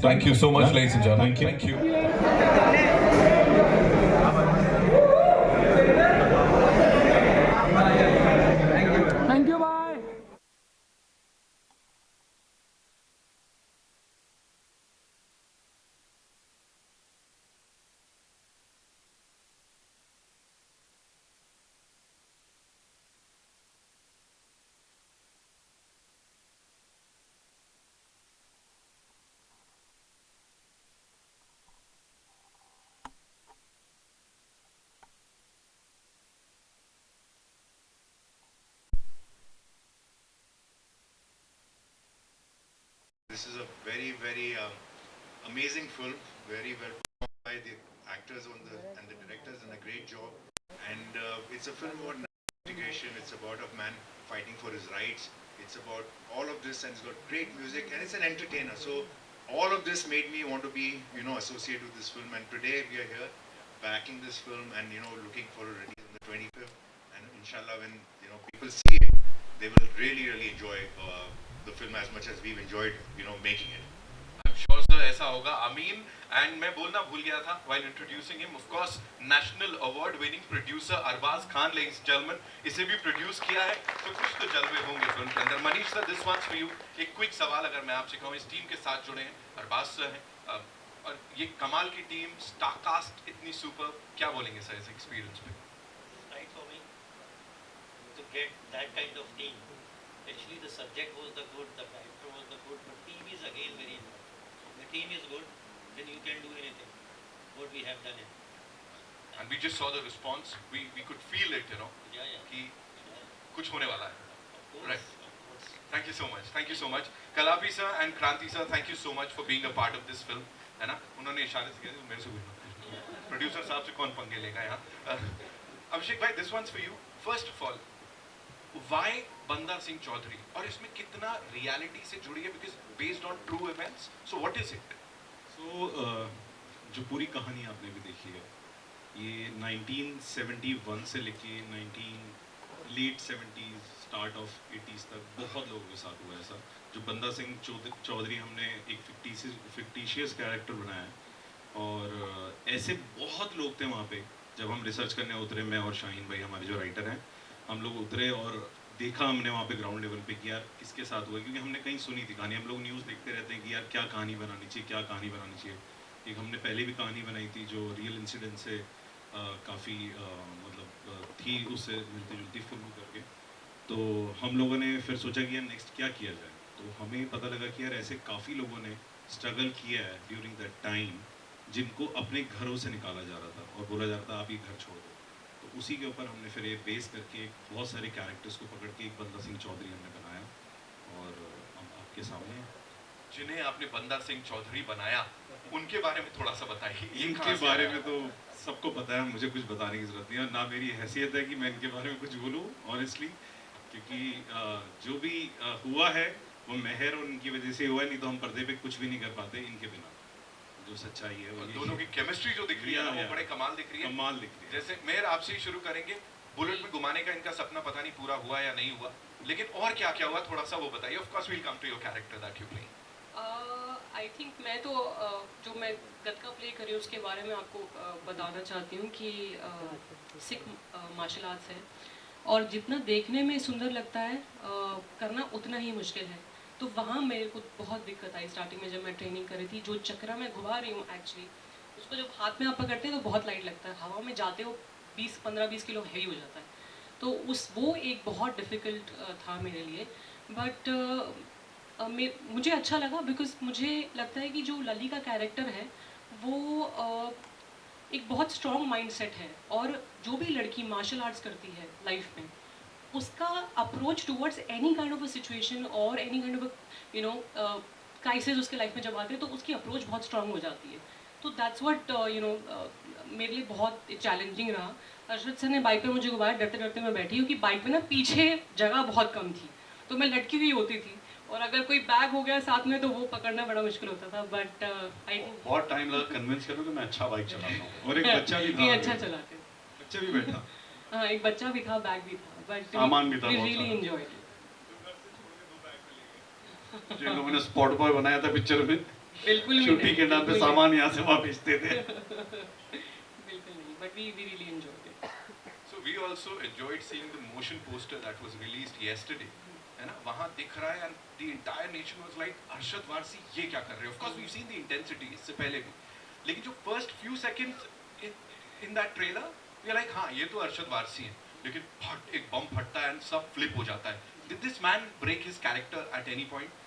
Thank you so much, ladies and gentlemen. Thank you. Thank you, bye. This is a very amazing film, very well performed by the actors and the directors, and a great job. And it's a film about integration. It's about a man fighting for his rights. It's about all of this, and it's got great music, and it's an entertainer. So all of this made me want to be, associated with this film. And today we are here backing this film, and looking for a release on the 25th. And inshallah, when people see it, they will really enjoy the film as much as we've enjoyed, making it. I'm sure sir ऐसा होगा. Amin, and मैं बोलना भूल गया था while introducing him. Of course, national award winning producer Arbaz Khan, ladies and gentlemen, इसे भी produce किया है, तो कुछ तो जलवे होंगे फिल्म के अंदर. Manish sir, this one's for you. एक quick सवाल अगर मैं आपसे कहूँ, इस टीम के साथ जुड़े हैं, अरबाज सर हैं, और ये कमाल की टीम, स्टार कास्ट इतनी सुपर, क्या बोलेंगे सर इस एक्सपीरियंस पे? Right for me to get that kind of team. Actually, the subject was the good, the character was the good, but team is again very important. If the team is good, then you can do anything. What we have done it. And we just saw the response. We could feel it, Yeah. कि कुछ होने वाला है. Of course. Right. Of course. Thank you so much. Thank you so much. Kalapi sir and Kranti sir, thank you so much for being a part of this film. है ना? उन्होंने इशारे से किया, मेरे से भी. Producer साहब से कौन पंगे लेगा यहाँ? Abhishek bhai, this one's for you. First of all, why Banda Singh Chaudhary? और इसमें कितना reality से जुड़ी है? Because based on true events. So what is it? So जो पूरी कहानी आपने भी देखी है, ये 1971 से लेके late 70s start of 80s तक बहुत लोगों के साथ हुआ है ऐसा. जो बंदा सिंह चौधरी हमने एक फिक्टिशियस कैरेक्टर बनाया है, और ऐसे बहुत लोग थे वहाँ पे. जब हम रिसर्च करने उतरे, मैं और शाहीन भाई हमारे जो राइटर हैं, हम लोग उतरे और देखा हमने वहाँ पे ग्राउंड लेवल पे कि यार किसके साथ हुआ, क्योंकि हमने कहीं सुनी थी कहानी. हम लोग न्यूज़ देखते रहते हैं कि यार क्या कहानी बनानी चाहिए, क्या कहानी बनानी चाहिए. एक हमने पहले भी कहानी बनाई थी जो रियल इंसिडेंट से काफ़ी मतलब थी, उससे मिलती जुलती फिल्म करके. तो हम लोगों ने फिर सोचा कि यार नेक्स्ट क्या किया जाए. तो हमें पता लगा कि यार ऐसे काफ़ी लोगों ने स्ट्रगल किया है ड्यूरिंग दैट टाइम, जिनको अपने घरों से निकाला जा रहा था और बोला जा रहा था आप ये घर छोड़ दो. तो उसी के ऊपर हमने फिर ये बेस करके बहुत सारे कैरेक्टर्स को पकड़ के एक बंदा सिंह चौधरी हमने बनाया, और हम आपके सामने हैं. जिन्हें आपने बंदा सिंह चौधरी बनाया, उनके बारे में थोड़ा सा बताइए. इनके बारे में तो सबको पता है, मुझे कुछ बताने की ज़रूरत नहीं है. ना मेरी हैसियत है कि मैं इनके बारे में कुछ बोलूँ ऑनेस्टली, क्योंकि जो भी हुआ है वो मेहर और उनकी वजह से हुआ है. नहीं तो हम पर्दे पे कुछ भी नहीं कर पाते इनके बिना. जो सच्चाई है वो दोनों की केमिस्ट्री जो दिख रही है वो बड़े कमाल दिख रही है. कमाल दिख रही है. जैसे मेहर, आपसे ही शुरू करेंगे. बुलेट में घुमाने का इनका सपना पता नहीं पूरा हुआ या नहीं हुआ, लेकिन और क्या क्या हुआ थोड़ा सा वो बताइए. Of course we will come to your character that you play. I think मैं तो जो मैं गतका प्ले करी हूँ उसके बारे में आपको बताना चाहती हूँ कि सिख मार्शल आर्ट्स है, और जितना देखने में सुंदर लगता है करना उतना ही मुश्किल है. तो वहाँ मेरे को बहुत दिक्कत आई स्टार्टिंग में जब मैं ट्रेनिंग करी थी. जो चक्रा मैं घुमा रही हूँ एक्चुअली, उसको जब हाथ में आप पकड़ते हैं तो बहुत लाइट लगता है, हवा में जाते हो 15-20 किलो हैवी हो जाता है. तो वो एक बहुत डिफ़िकल्ट था मेरे लिए. बट मुझे अच्छा लगा, बिकॉज मुझे लगता है कि जो लली का कैरेक्टर है वो एक बहुत स्ट्रॉन्ग माइंडसेट है, और जो भी लड़की मार्शल आर्ट्स करती है लाइफ में, उसका approach towards any kind of a situation और एनी काइंड ऑफ क्राइसिस उसके लाइफ में जब आते हैं तो उसकी अप्रोच बहुत स्ट्रॉन्ग हो जाती है. तो दैट्स व्हाट मेरे लिए बहुत चैलेंजिंग रहा. अर्शद सर ने बाइक पे मुझे घुमाया, डरते डरते मैं बैठी हूँ कि बाइक में ना पीछे जगह बहुत कम थी, तो मैं लटकी हुई होती थी, और अगर कोई बैग हो गया साथ में तो वो पकड़ना बड़ा मुश्किल होता था. बट बहुत टाइम लगा कन्विंस करने को मैं अच्छा बाइक चलाता हूँ. और एक बच्चा भी था. अच्छा चलाते, बच्चा भी बैठा. हाँ एक बच्चा भी था, बैग भी था, बट सामान भी था. We really enjoyed. जो इन लोगों ने स्पॉट बॉय बनाया था पिक्चर में, बिल्कुल भी छुट्टी के नाम पे सामान यहाँ से वहाँ भेजते थे। बिल्कुल नहीं, but we really enjoyed it. So we also enjoyed seeing the motion poster that was released yesterday. है ना, वहाँ दिख रहा है and the entire nation was like, Arshad Warsi ये क्या कर रहे हो? Of course we've seen the intensity इससे पहले भी, लेकिन जो first few seconds in that trailer, we are like हाँ ये तो अरशद वारसी है, लेकिन फट एक बम फटता है and सब flip हो जाता है. Did this man break his character at any point?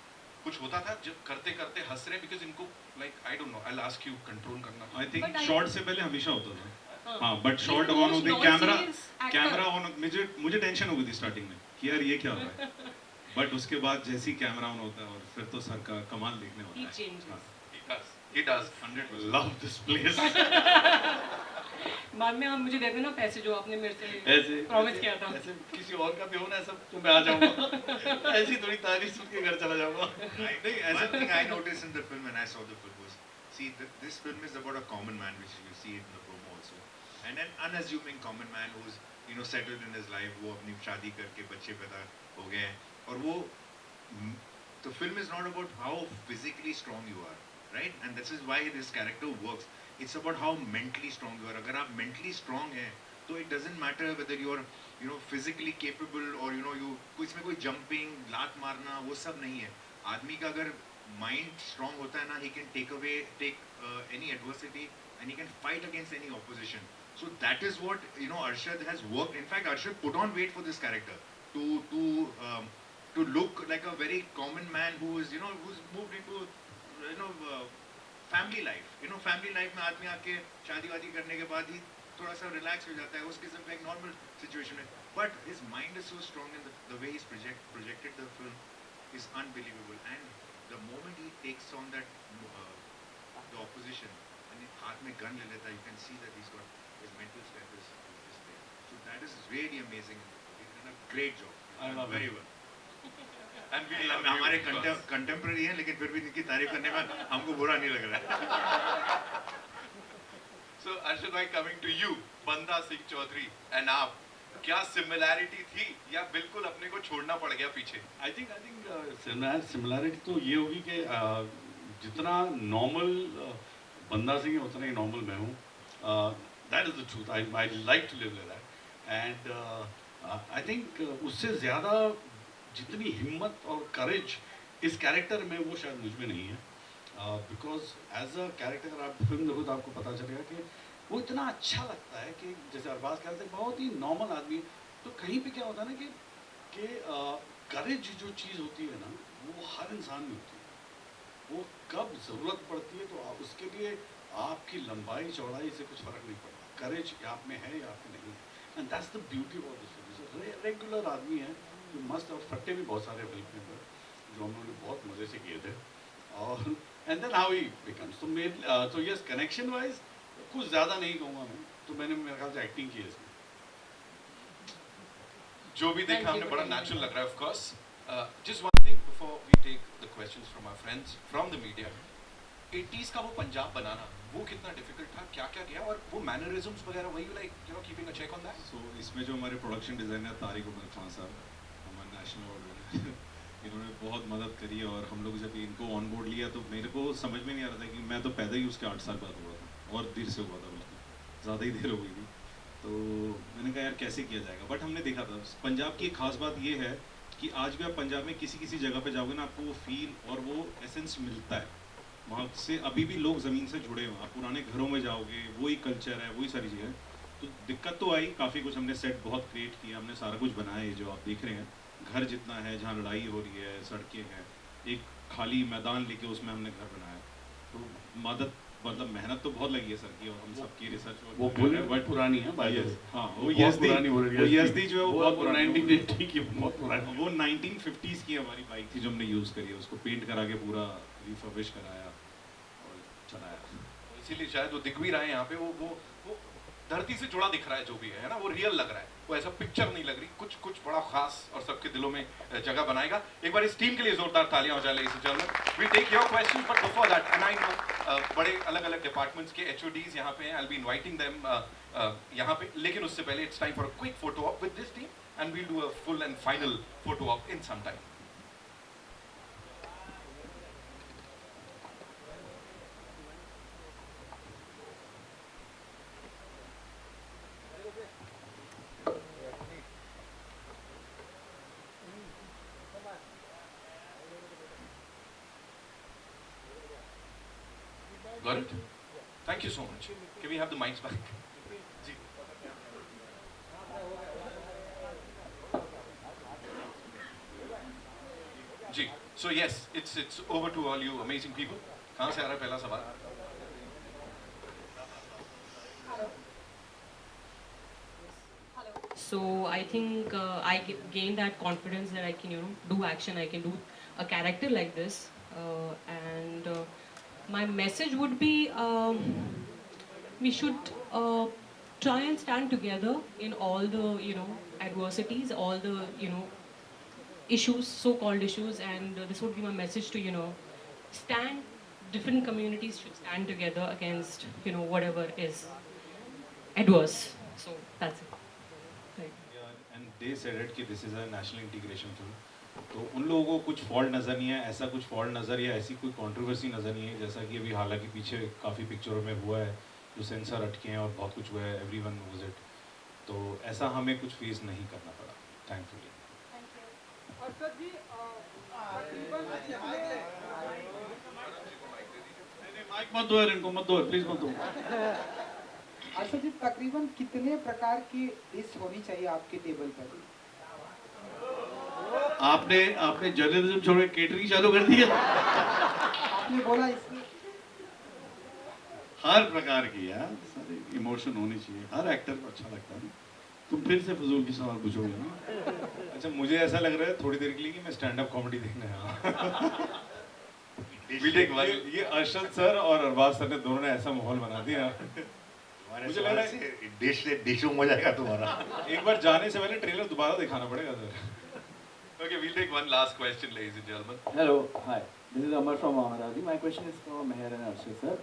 कुछ होता था जब करते करते हंस रहे because इनको like I don't know, I'll ask you control करना. I think But शॉट से पहले हमेशा होता था। हाँ, but He's shot the on most होते non-serious actor. कैमरा ऑन, मुझे टेंशन हो गई थी स्टार्टिंग में कि यार ये क्या हो रहा है, बट उसके बाद जैसे ही कैमरा ऑन होता है और फिर तो सर का कमाल देखने He होता है। changes. He does. 100% love this place. बाद में आप मुझे दे देना पैसे जो आपने मेरे से ऐसे प्रॉमिस किया था. ऐसे किसी और का भी हो ना ऐसा तो मैं आ जाऊंगा, ऐसी थोड़ी तारीफ सुन के घर चला जाऊंगा। One thing I noticed in the film when I saw the film was, see, this film is about a common man, which you see it in the promo also, and an unassuming common man who's, you know, settled in his life, वो अपनी शादी करके बच्चे पैदा हो गए हैं, और वो, the film is not about how physically strong you are, right? And this is why this character works. It's about how mentally strong you are. अगर आप mentally strong हैं, तो it doesn't matter whether you're, you know, physically capable or you know you इसमें कोई jumping, लात मारना वो सब नहीं है. आदमी का अगर mind strong होता है ना, he can take any adversity and he can fight against any opposition. So that is what, you know, Arshad has worked. In fact, Arshad put on weight for this character to look like a very common man who is, you know, who's moved into, you know, family life, you know, family life में आदमी आके शादी वादी करने के बाद ही थोड़ा सा रिलैक्स हो जाता है, उस किस्म का एक नॉर्मल सिचुएशन है, but his mind is so strong in the way he projected the film is unbelievable, and the moment he takes on that the opposition and हाथ में गन ले लेता है, you can see that he's got his mental strength is there. So that is really amazing. He's done a great job. I love very it. well. And we love you, हमारे of course. Contemporary हैं, लेकिन फिर भी इनकी तारीफ करने में हमको बुरा नहीं लग रहा है. So Arshad bhai, coming to you, बंदा सिंह चौधरी and आप, क्या सिमिलैरिटी थी या बिल्कुल अपने को छोड़ना पड़ गया पीछे? I think सिमिलैरिटी तो ये होगी कि जितना नॉर्मल बंदा सिंह है उतना ही नॉर्मल मैं हूँ. That is the truth. I like to live like that. And I think उससे ज़्यादा जितनी हिम्मत और करेज इस कैरेक्टर में वो शायद मुझ में नहीं है, बिकॉज एज अ कैरेक्टर अगर आप फिल्म देखो तो आपको पता चलेगा कि वो इतना अच्छा लगता है कि जैसे अरबाज कहते हैं बहुत ही नॉर्मल आदमी, तो कहीं पे क्या होता है ना कि करेज जो चीज़ होती है ना वो हर इंसान में होती है, वो कब ज़रूरत पड़ती है तो आप उसके लिए आपकी लंबाई चौड़ाई से कुछ फ़र्क नहीं पड़ता, करेज आप में है या आप में नहीं है, and that's the beauty of this film. Regular आदमी है जो मस्त, और फट्टे भी बहुत सारे फिल्म के अंदर जो हम लोगों ने बहुत मज़े से किए थे, और and then how he becomes. तो यस, कनेक्शन वाइज कुछ ज़्यादा नहीं कहूँगा मैं, तो मैंने मेरे ख्याल से एक्टिंग की है इसमें. जो भी देखा हमने बड़ा नेचुरल लग रहा है. Of course, just one thing before we take the questions from our friends from the media, 80s का वो पंजाब बनाना वो कितना डिफिकल्ट था, क्या क्या किया, और वो मैनरिज्म्स वगैरह, वही like you know keeping a check on that. So इसमें जो हमारे प्रोडक्शन डिज़ाइनर तारिक उमर खान साहब, हमारे नेशनल अवार्ड इन्होंने बहुत मदद करी, और हम लोग जब इनको ऑन बोर्ड लिया तो मेरे को समझ में नहीं आ रहा था कि मैं तो पैदा ही उसके 8 साल बाद हुआ था और देर से हुआ था, उसमें ज़्यादा ही देर हो गई थी, तो मैंने कहा यार कैसे किया जाएगा, बट हमने देखा था. पंजाब की एक खास बात ये है कि आज भी आप पंजाब में किसी किसी जगह पे जाओगे ना, आपको वो फील और वो एसेंस मिलता है, वहाँ से अभी भी लोग ज़मीन से जुड़े हुए. आप पुराने घरों में जाओगे, वही कल्चर है, वही सारी चीज़ें. तो दिक्कत तो आई, काफ़ी कुछ हमने सेट बहुत क्रिएट किया, हमने सारा कुछ बनाया है जो आप देख रहे हैं. घर जितना है, जहाँ लड़ाई हो रही है, सड़कें हैं, एक खाली मैदान लेके उसमें हमने घर बनाया. तो मतलब मेहनत तो बहुत लगी है सर की, और हम सबकी रिसर्च वो बहुत पुरानी है भाई. हाँ, वो यज़दी जो है वो बहुत पुरानी, 1980 की बहुत पुरानी, वो 1950s की हमारी बाइक थी जो हमने यूज़ करी है, उसको पेंट करा के पूरा रिफर्बिश कराया और चलाया. इसीलिए शायद वो दिख भी रहा है यहाँ पे, वो धरती से जुड़ा दिख रहा है जो भी है ना, वो रियल लग रहा है, वो ऐसा पिक्चर नहीं लग रही, कुछ बड़ा खास और सबके दिलों में जगह बनाएगा. एक बार इस टीम के लिए जोरदार तालियां हो जाए. Ladies and gentleman, we take your question, but before that, and I know बड़े अलग अलग डिपार्टमेंट्स के HODs यहाँ पे हैं, I will be inviting them यहाँ पे, लेकिन उससे पहले it's time for a quick photo op with this team, and we'll do a full and final photo op in some time. Got it? Thank you so much. Can we have the mics back? जी. जी. So yes, it's over to all you amazing people. कहाँ से आ रहा है पहला सवाल? So I think I gained that confidence that I can, do action. I can do a character like this, and my message would be we should try and stand together in all the adversities, all the issues, so-called issues, and this would be my message to stand. Different communities should stand together against whatever is adverse. So that's it. And they said it कि this is a national integration film, तो उन लोगों को कुछ fault नज़र नहीं है, ऐसा कुछ फॉल्ट नज़र या ऐसी कोई कंट्रोवर्सी नज़र नहीं है, जैसा कि अभी हालांकि पीछे काफ़ी पिक्चरों में हुआ है जो सेंसर अटके हैं और बहुत कुछ हुआ है, एवरीवन नोज इट, तो ऐसा हमें कुछ फेस नहीं करना पड़ा, थैंकफुली। और सर जी माइक मत दो यार, इनको मत दो प्लीज, मत दो। अच्छा जी, तकरीबन कितने प्रकार की डिश होनी चाहिए आपके टेबल पर? आपने जर्नलिज्म छोड़ के केटरिंग चालू कर दिया। आपने बोला इसमें हर प्रकार की यार, सारे इमोशन होने चाहिए, हर एक्टर को अच्छा लगता है। तुम फिर से फजूल की सवाल पूछोगे ना? अच्छा, मुझे ऐसा लग रहा है थोड़ी देर के लिए कि मैं स्टैंड अप कॉमेडी देखने आया। ये अर्शद सर और अरबाज सर ने दोनों ने ऐसा माहौल बना दिया, मुझे लग रहा है डिश हो जाएगा तुम्हारा। एक बार जाने से पहले ट्रेलर दोबारा दिखाना पड़ेगा sir. Okay, we'll take one last question, ladies and gentlemen. Hello, hi. This is Amar from Amaradi. My question is for Meher and Arshad sir.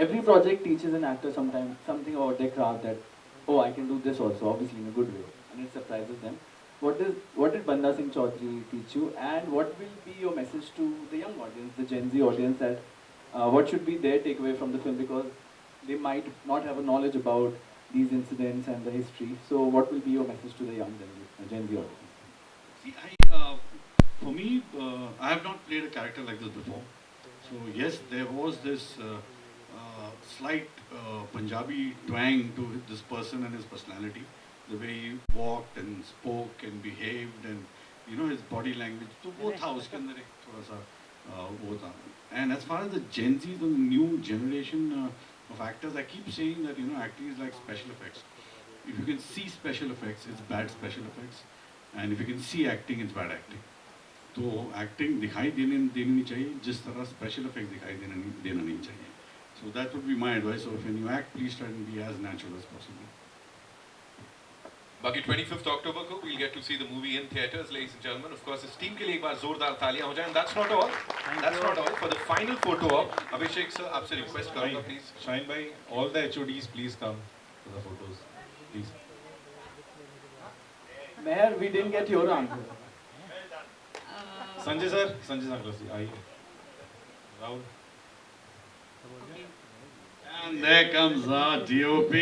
Every project teaches an actor something about their craft that, oh, I can do this also, obviously in a good way, and it surprises them. What did Banda Singh Chaudhary teach you, and what will be your message to the young audience, the Gen Z audience, that what should be their takeaway from the film, because they might not have a knowledge about these incidents and the history. So what will be your message to the young Gen Z audience? See, for me, I have not played a character like this before. So yes, there was this slight Punjabi twang to this person and his personality, the way he walked and spoke and behaved, and his body language. So वो था उसके अंदर एक थोड़ा सा वो था. And as far as the Gen Z, the new generation of actors, I keep saying that acting is like special effects. If you can see special effects, it's bad special effects. And if you can see acting, it's bad acting. तो acting दिखाई देनी नहीं चाहिए जिस तरह special effect दिखाई देना नहीं चाहिए. So that would be my advice. So when you act, please try and be as natural as possible. बाकी 25th October को we'll get to see the movie in theaters, ladies and gentlemen. Of course, इस team के लिए एक बार जोरदार तालियां हो जाएं. That's not all. That's not all. For the final photo op, Abhishek sir, आपसे request करूँगा please. Shine bhai, all the HODs please come for the photos, please. Meher, we didn't get your answer. Sanjay sir, आइए. Rahul. And there comes our DOP.